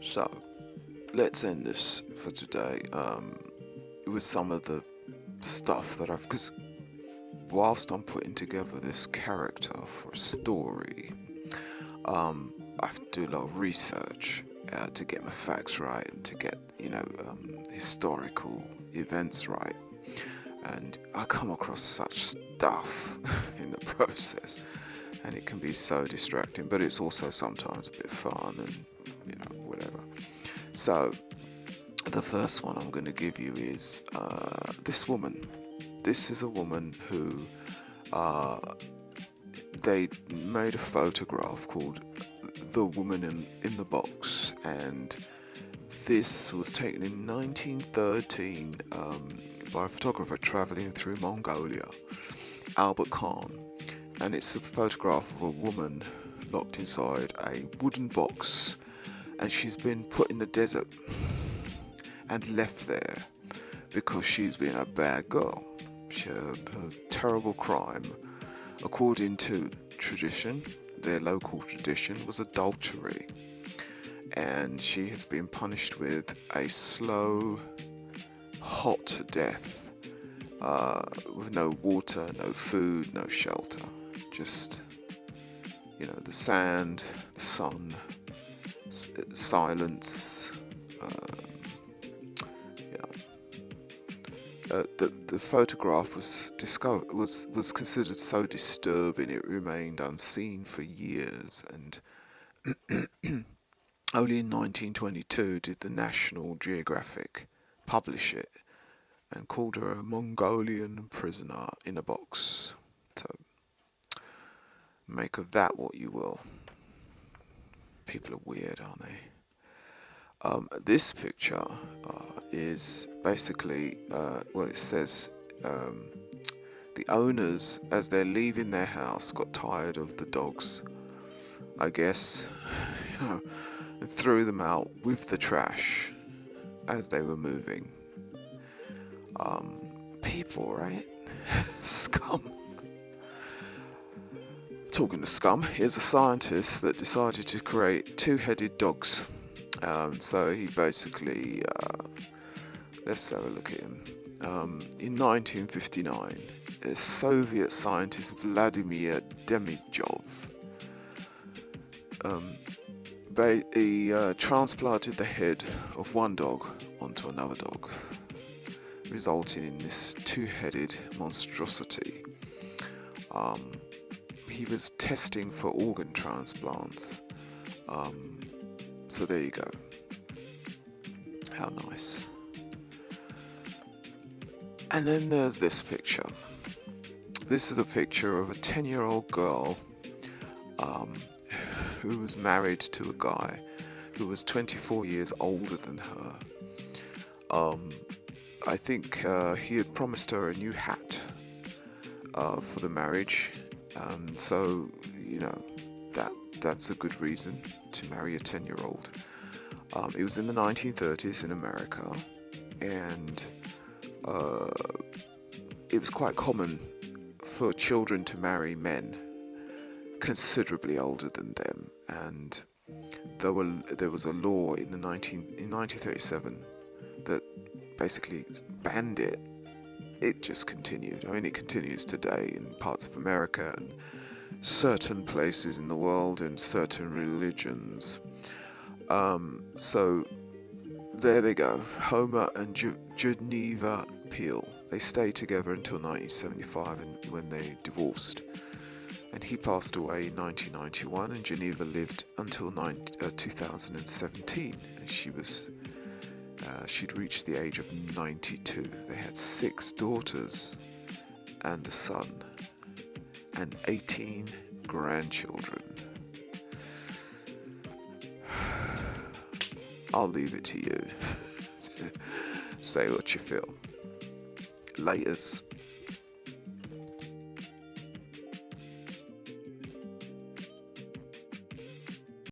So, let's end this for today with some of the stuff that because whilst I'm putting together this character for a story, I have to do a lot of research to get my facts right and to get, historical events right. And I come across such stuff in the process, and it can be so distracting, but it's also sometimes a bit fun and, whatever. So, the first one I'm going to give you is this woman. This is a woman who they made a photograph called The Woman in the Box, and this was taken in 1913 by a photographer traveling through Mongolia, Albert Khan, and it's a photograph of a woman locked inside a wooden box, and she's been put in the desert and left there because she's been a bad girl. Her terrible crime, according to tradition, their local tradition, was adultery, and she has been punished with a slow, hot death, with no water, no food, no shelter, just the sand, the sun, silence. The photograph was considered so disturbing it remained unseen for years, and only in 1922 did the National Geographic publish it and called her a Mongolian prisoner in a box. So make of that what you will. People are weird, aren't they? This picture is basically, it says the owners, as they're leaving their house, got tired of the dogs, I guess, and threw them out with the trash as they were moving. People, right? Scum. Talking to scum, here's a scientist that decided to create two-headed dogs. So he basically, let's have a look at him. In 1959, a Soviet scientist Vladimir Demidov, he transplanted the head of one dog onto another dog, resulting in this two-headed monstrosity. He was testing for organ transplants. So there you go. How nice. And then there's this picture. This is a picture of a 10-year-old girl who was married to a guy who was 24 years older than her. I think he had promised her a new hat for the marriage. So, that's a good reason to marry a 10-year-old. It was in the 1930s in America, and it was quite common for children to marry men considerably older than them, and there was a law in 1937 that basically banned it. It just continued. I mean, it continues today in parts of America and certain places in the world and certain religions. So there they go. Homer and Geneva Peel. They stayed together until 1975, when they divorced. And he passed away in 1991, and Geneva lived until 2017. And she'd reached the age of 92. They had 6 daughters and a son, and 18 grandchildren. I'll leave it to you. Say what you feel. Laters.